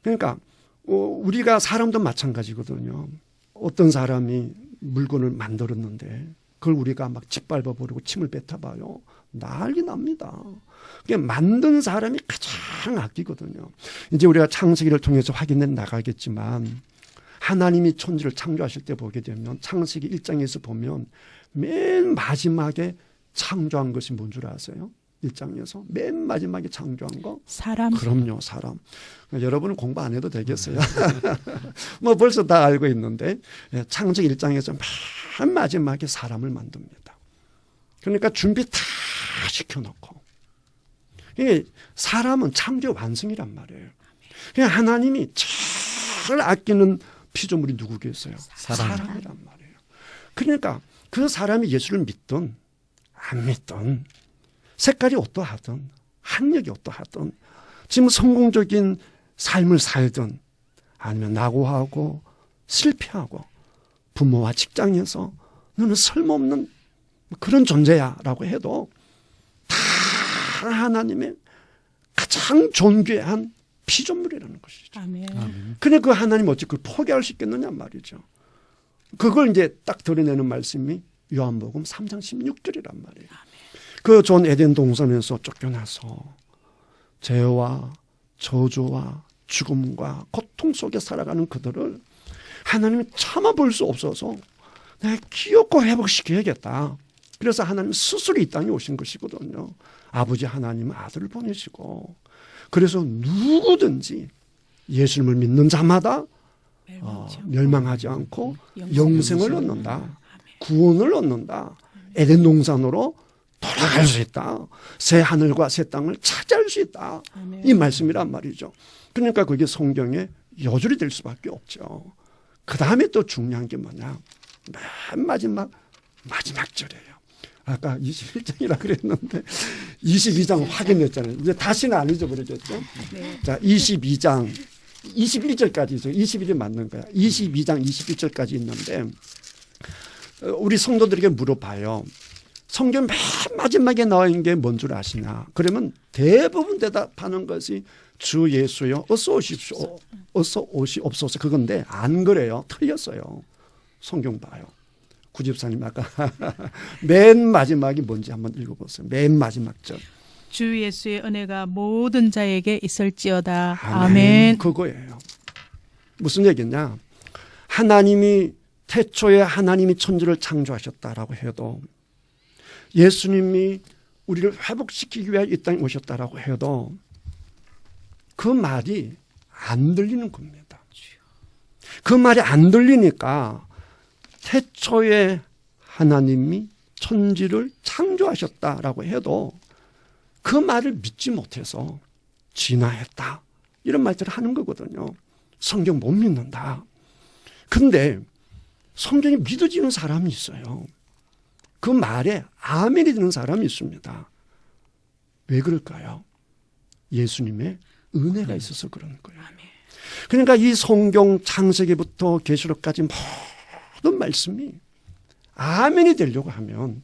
그러니까 우리가 사람도 마찬가지거든요. 어떤 사람이 물건을 만들었는데 그걸 우리가 막 짓밟아버리고 침을 뱉어봐요. 난리 납니다. 그게 만든 사람이 가장 아끼거든요. 이제 우리가 창세기를 통해서 확인해 나가겠지만 하나님이 천지를 창조하실 때 보게 되면 창세기 1장에서 보면 맨 마지막에 창조한 것이 뭔 줄 아세요? 1장에서 맨 마지막에 창조한 거? 사람. 그럼요, 사람. 여러분은 공부 안 해도 되겠어요. 뭐 벌써 다 알고 있는데 창세기 1장에서 맨 마지막에 사람을 만듭니다. 그러니까 준비 다 시켜놓고 사람은 창조 완성이란 말이에요. 그냥 하나님이 제일 아끼는 피조물이 누구겠어요? 사람이란 말이에요. 그러니까 그 사람이 예수를 믿든 안 믿든 색깔이 어떠하든 학력이 어떠하든 지금 성공적인 삶을 살든 아니면 낙오하고 실패하고 부모와 직장에서 너는 쓸모없는 그런 존재야라고 해도 다 하나님의 가장 존귀한 피조물이라는 것이죠. 아멘. 근데 그 하나님 어찌 그걸 포기할 수 있겠느냐 말이죠. 그걸 이제 딱 드러내는 말씀이 요한복음 3장 16절이란 말이에요. 그 존 에덴 동산에서 쫓겨나서 죄와 저주와 죽음과 고통 속에 살아가는 그들을 하나님이 참아볼 수 없어서 내가 기어코 회복시켜야겠다. 그래서 하나님 스스로 이 땅에 오신 것이거든요. 아버지 하나님은 아들을 보내시고 그래서 누구든지 예수님을 믿는 자마다 멸망하지 않고 영생을 얻는다. 구원을 얻는다. 에덴 동산으로 돌아갈 수 있다. 새 하늘과 새 땅을 차지할 수 있다. 이 말씀이란 말이죠. 그러니까 그게 성경의 요절이 될 수밖에 없죠. 그 다음에 또 중요한 게 뭐냐. 맨 마지막 절이에요. 아까 21장이라 그랬는데 22장 확인했잖아요. 이제 다시는 안 잊어버리겠죠. 네. 자, 22장 21절까지죠. 21이 맞는 거야. 22장 21절까지 있는데 우리 성도들에게 물어봐요. 성경 맨 마지막에 나와 있는 게 뭔 줄 아시냐. 그러면 대부분 대답하는 것이 주 예수여 어서 오십시오. 어서 오시옵소서. 그건데 안 그래요. 틀렸어요. 성경 봐요. 구집사님 아까 맨 마지막이 뭔지 한번 읽어보세요. 맨 마지막 절. 주 예수의 은혜가 모든 자에게 있을지어다. 아멘. 아멘. 그거예요. 무슨 얘기냐. 하나님이 태초에 하나님이 천지를 창조하셨다라고 해도 예수님이 우리를 회복시키기 위해 이 땅에 오셨다라고 해도 그 말이 안 들리는 겁니다. 그 말이 안 들리니까 태초에 하나님이 천지를 창조하셨다라고 해도 그 말을 믿지 못해서 진화했다. 이런 말들을 하는 거거든요. 성경 못 믿는다. 근데 성경이 믿어지는 사람이 있어요. 그 말에 아멘이 되는 사람이 있습니다. 왜 그럴까요? 예수님의 은혜가 있어서 그런 거예요. 그러니까 이 성경 창세기부터 계시록까지 모든 말씀이 아멘이 되려고 하면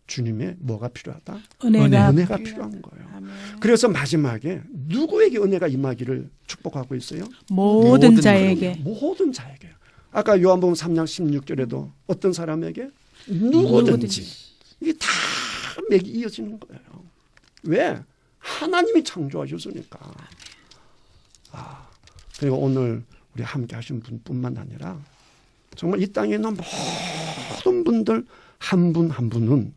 주님의 뭐가 필요하다? 은혜가 필요한 거예요. 아멘. 그래서 마지막에 누구에게 은혜가 임하기를 축복하고 있어요? 모든 자에게. 모든 자에게. 아까 요한복음 3장 16절에도 어떤 사람에게 누구든지 이게 다 맥이 이어지는 거예요. 왜? 하나님이 창조하셨으니까. 그리고 오늘 우리 함께 하신 분뿐만 아니라 정말 이 땅에 있는 모든 분들 한 분 한 분은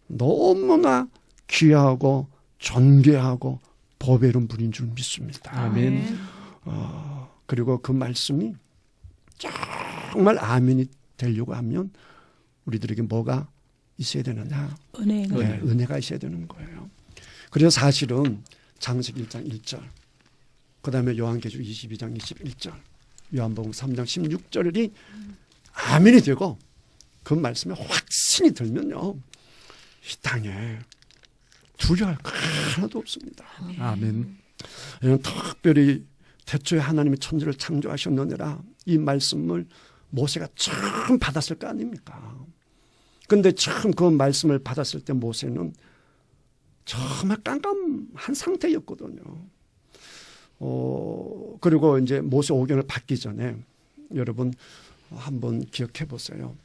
너무나 귀하고 존귀하고 보배로운 분인 줄 믿습니다. 아멘. 그리고 그 말씀이 정말 아멘이 되려고 하면 우리들에게 뭐가 있어야 되느냐? 은혜. 네, 은혜가 있어야 되는 거예요. 그래서 사실은 창세기 1장 1절, 그 다음에 요한계시록 22장 21절, 요한복음 3장 16절이 아멘이 되고 그 말씀에 확신이 들면요, 이 땅에 두려워할 거 하나도 없습니다. 아멘. 특별히 태초에 하나님이 천지를 창조하셨느니라 이 말씀을 모세가 처음 받았을 거 아닙니까? 근데 처음 그 말씀을 받았을 때 모세는 정말 깜깜한 상태였거든요. 그리고 이제 모세 오경을 받기 전에 여러분 한번 기억해 보세요.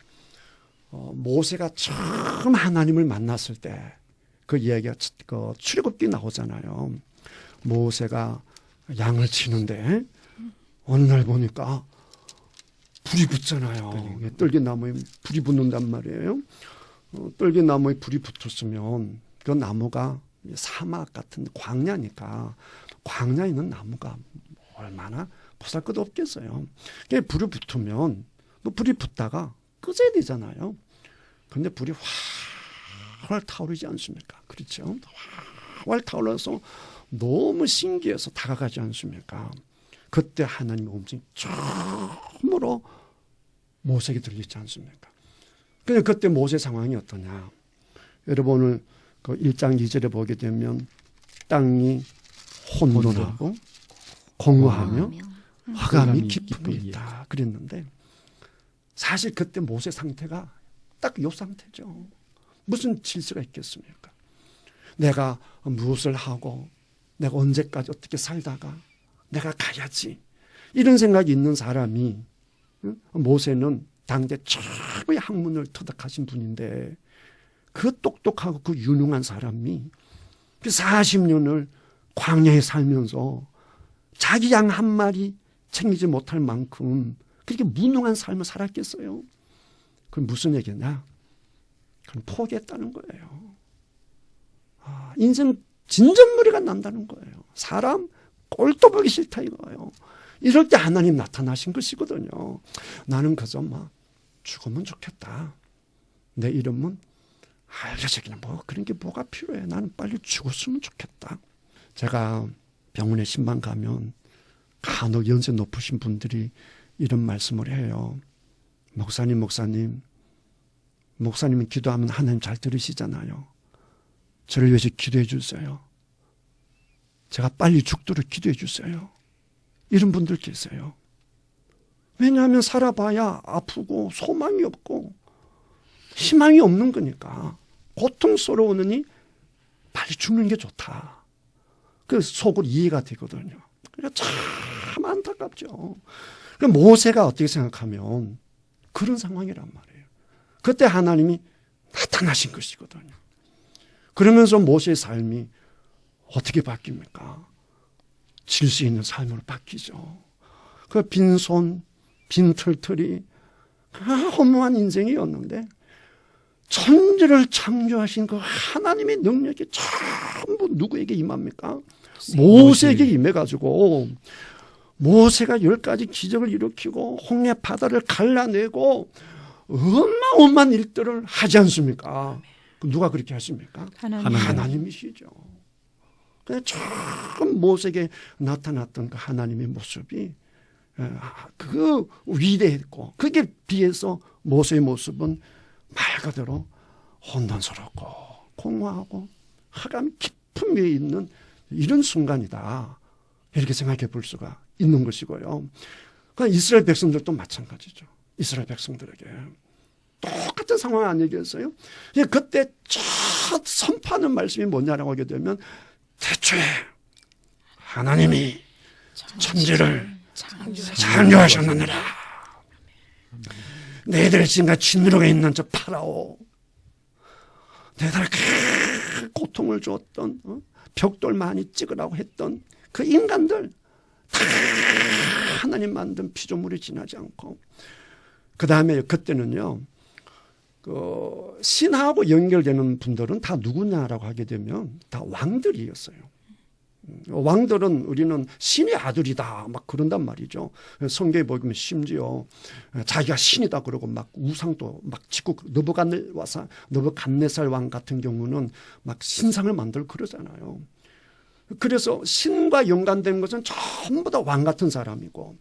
모세가 처음 하나님을 만났을 때 그 이야기가 그 출애굽기 나오잖아요. 모세가 양을 치는데 어느 날 보니까 불이 붙잖아요. 떨기나무에 불이 붙는단 말이에요. 떨기나무에 불이 붙었으면 그 나무가 사막 같은 광야니까 광야에 있는 나무가 얼마나 보잘것 없겠어요. 불이 붙으면 뭐 불이 붙다가 꺼져야 되잖아요. 그런데 불이 활 타오르지 않습니까? 그렇죠? 활 타올라서 너무 신기해서 다가가지 않습니까? 그때 하나님의 음성이 처음으로 모세에게 들리지 않습니까? 그냥 그때 모세 상황이 어떠냐? 여러분 오늘 그 1장 2절에 보게 되면 땅이 혼돈하고 공허하며 화감이 깊음이 있다 그랬는데 사실 그때 모세 상태가 딱 이 상태죠. 무슨 질서가 있겠습니까? 내가 무엇을 하고 내가 언제까지 어떻게 살다가 내가 가야지 이런 생각이 있는 사람이 모세는 당대 최고의 학문을 터득하신 분인데 그 똑똑하고 그 유능한 사람이 40년을 광야에 살면서 자기 양 한 마리 챙기지 못할 만큼 그렇게 무능한 삶을 살았겠어요? 그럼 무슨 얘기냐? 그럼 포기했다는 거예요. 인생 진전머리가 난다는 거예요. 사람 꼴도 보기 싫다 이거예요. 이럴 때 하나님 나타나신 것이거든요. 나는 그저 막 죽으면 좋겠다. 내 이름은 알려지기는 뭐 그런 게 뭐가 필요해. 나는 빨리 죽었으면 좋겠다. 제가 병원에 신방 가면 간혹 연세 높으신 분들이 이런 말씀을 해요. 목사님은 기도하면 하나님 잘 들으시잖아요. 저를 위해서 기도해 주세요. 제가 빨리 죽도록 기도해 주세요. 이런 분들 계세요. 왜냐하면 살아봐야 아프고 소망이 없고 희망이 없는 거니까 고통스러우니 빨리 죽는 게 좋다. 그 속으로 이해가 되거든요. 그러니까 참 안타깝죠. 모세가 어떻게 생각하면 그런 상황이란 말이에요. 그때 하나님이 나타나신 것이거든요. 그러면서 모세의 삶이 어떻게 바뀝니까? 질서 있는 삶으로 바뀌죠. 그 빈손, 빈털털이 허무한 인생이었는데 천지를 창조하신 그 하나님의 능력이 전부 누구에게 임합니까? 모세에게 임해가지고 모세가 10가지 기적을 일으키고 홍해 바다를 갈라내고 어마어마한 일들을 하지 않습니까? 누가 그렇게 하십니까? 하나님이시죠. 처음 모세에게 나타났던 그 하나님의 모습이 그 위대했고 그게 비해서 모세의 모습은 말 그대로 혼돈스럽고 공허하고 화감 깊은 위에 있는 이런 순간이다. 이렇게 생각해 볼 수가 있는 것이고요. 이스라엘 백성들도 마찬가지죠. 이스라엘 백성들에게 똑같은 상황 아니겠어요? 그때 첫 선포하는 말씀이 뭐냐라고 하게 되면 태초에 하나님이 천지를 창조하셨느니라. 너희들 지금까지 진노가 있는 저 파라오, 너희들 그 고통을 주었던 벽돌 많이 찍으라고 했던 그 인간들 다 하나님 만든 피조물이 지나지 않고, 그 다음에 그때는요, 그 신하고 연결되는 분들은 다 누구냐라고 하게 되면 다 왕들이었어요. 왕들은 우리는 신의 아들이다 막 그런단 말이죠. 성경에 보면 심지어 자기가 신이다 그러고 막 우상도 막 짓고, 느부갓네살 왕 같은 경우는 막 신상을 만들고 그러잖아요. 그래서 신과 연관된 것은 전부 다 왕 같은 사람이고,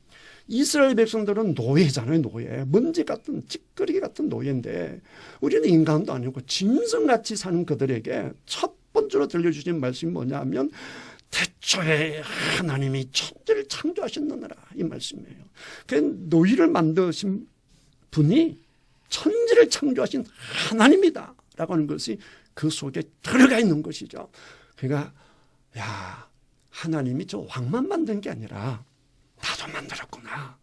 이스라엘 백성들은 노예잖아요. 노예. 먼지 같은 찌끄러기 같은 노예인데, 우리는 인간도 아니고 짐승같이 사는 그들에게 첫 번째로 들려주신 말씀이 뭐냐면, 태초에 하나님이 천지를 창조하셨느니라, 이 말씀이에요. 그 노예를 만드신 분이 천지를 창조하신 하나님이다 라고 하는 것이 그 속에 들어가 있는 것이죠. 그러니까 야, 하나님이 저 왕만 만든 게 아니라 나도 만들었구나,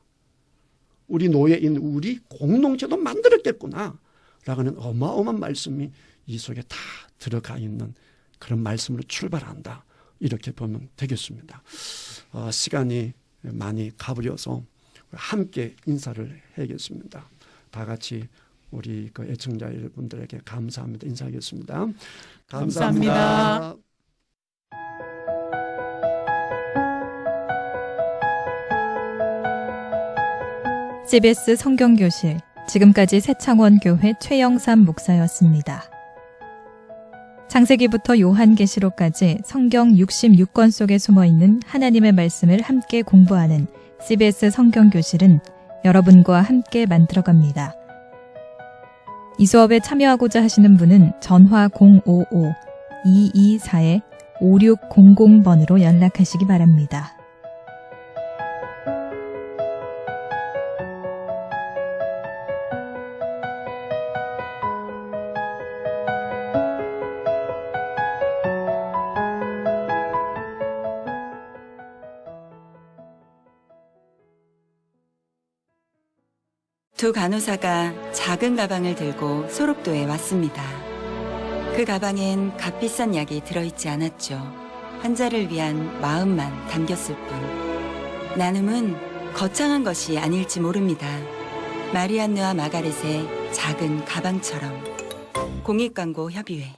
우리 노예인 우리 공동체도 만들었겠구나 라고 하는 어마어마한 말씀이 이 속에 다 들어가 있는 그런 말씀으로 출발한다, 이렇게 보면 되겠습니다. 시간이 많이 가버려서 함께 인사를 해야겠습니다. 다 같이 우리 그 애청자 여러분들에게 감사합니다. 인사하겠습니다. 감사합니다. CBS 성경교실, 지금까지 새창원교회 최영삼 목사였습니다. 창세기부터 요한계시록까지 성경 66권 속에 숨어있는 하나님의 말씀을 함께 공부하는 CBS 성경교실은 여러분과 함께 만들어갑니다. 이 수업에 참여하고자 하시는 분은 전화 055-224-5600번으로 연락하시기 바랍니다. 두 간호사가 작은 가방을 들고 소록도에 왔습니다. 그 가방엔 값비싼 약이 들어있지 않았죠. 환자를 위한 마음만 담겼을 뿐. 나눔은 거창한 것이 아닐지 모릅니다. 마리안느와 마가렛의 작은 가방처럼. 공익광고 협의회